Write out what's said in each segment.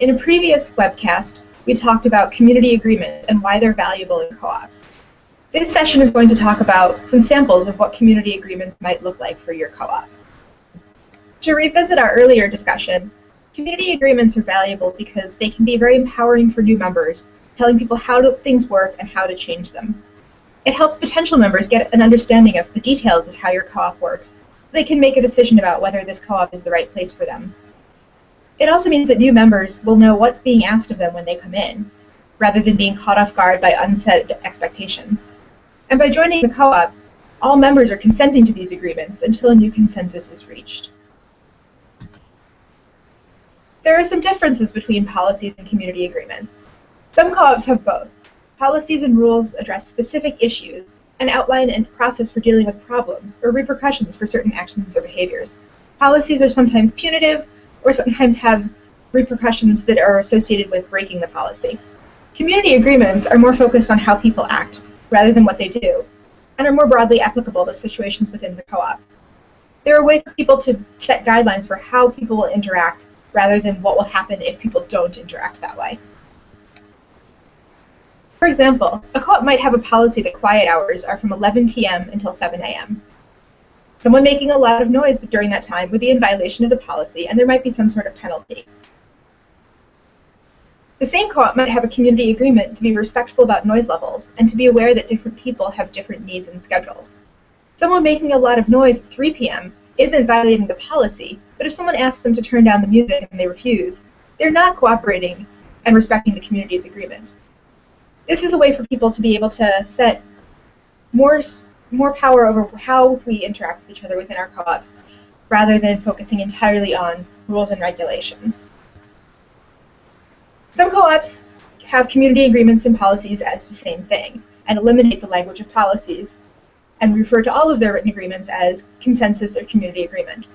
In a previous webcast, we talked about community agreements and why they're valuable in co-ops. This session is going to talk about some samples of what community agreements might look like for your co-op. To revisit our earlier discussion, community agreements are valuable because they can be very empowering for new members, telling people how things work and how to change them. It helps potential members get an understanding of the details of how your co-op works, so they can make a decision about whether this co-op is the right place for them. It also means that new members will know what's being asked of them when they come in, rather than being caught off guard by unset expectations. And by joining the co-op, all members are consenting to these agreements until a new consensus is reached. There are some differences between policies and community agreements. Some co-ops have both. Policies and rules address specific issues and outline a process for dealing with problems or repercussions for certain actions or behaviors. Policies are sometimes punitive or sometimes have repercussions that are associated with breaking the policy. Community agreements are more focused on how people act rather than what they do, and are more broadly applicable to situations within the co-op. They're a way for people to set guidelines for how people will interact rather than what will happen if people don't interact that way. For example, a co-op might have a policy that quiet hours are from 11 p.m. until 7 a.m. Someone making a lot of noise during that time would be in violation of the policy, and there might be some sort of penalty. The same co-op might have a community agreement to be respectful about noise levels and to be aware that different people have different needs and schedules. Someone making a lot of noise at 3 p.m. isn't violating the policy, but if someone asks them to turn down the music and they refuse, they're not cooperating and respecting the community's agreement. This is a way for people to be able to set more power over how we interact with each other within our co-ops, rather than focusing entirely on rules and regulations. Some co-ops have community agreements and policies as the same thing, and eliminate the language of policies, and refer to all of their written agreements as consensus or community agreement.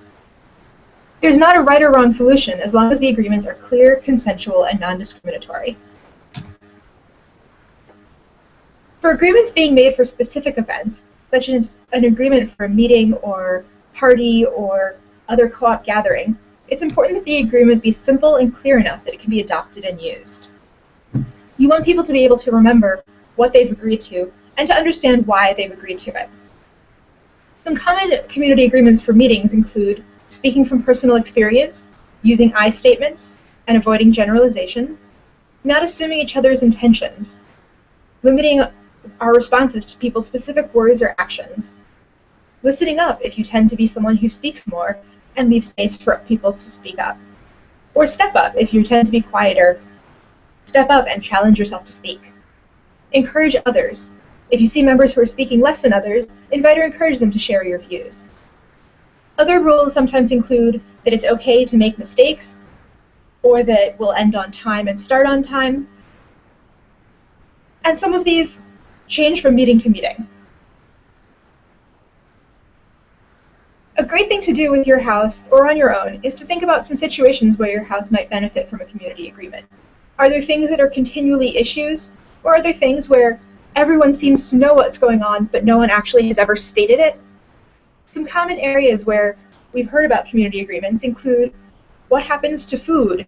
There's not a right or wrong solution as long as the agreements are clear, consensual, and non-discriminatory. For agreements being made for specific events, such as an agreement for a meeting or party or other co-op gathering, it's important that the agreement be simple and clear enough that it can be adopted and used. You want people to be able to remember what they've agreed to and to understand why they've agreed to it. Some common community agreements for meetings include speaking from personal experience, using I statements and avoiding generalizations, not assuming each other's intentions, limiting our responses to people's specific words or actions, listening up if you tend to be someone who speaks more and leave space for people to speak up, or step up if you tend to be quieter, step up and challenge yourself to speak. Encourage others. If you see members who are speaking less than others, invite or encourage them to share your views. Other rules sometimes include that it's okay to make mistakes, or that we'll end on time and start on time, and some of these change from meeting to meeting. A great thing to do with your house or on your own is to think about some situations where your house might benefit from a community agreement. Are there things that are continually issues, or are there things where everyone seems to know what's going on but no one actually has ever stated it? Some common areas where we've heard about community agreements include what happens to food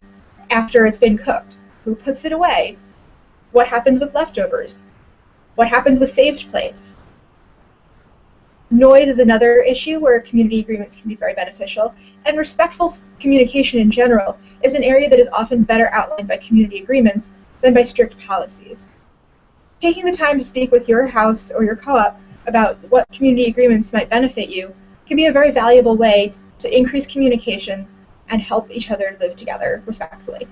after it's been cooked, who puts it away, what happens with leftovers, what happens with saved plates. Noise is another issue where community agreements can be very beneficial, and respectful communication in general is an area that is often better outlined by community agreements than by strict policies. Taking the time to speak with your house or your co-op about what community agreements might benefit you can be a very valuable way to increase communication and help each other live together respectfully.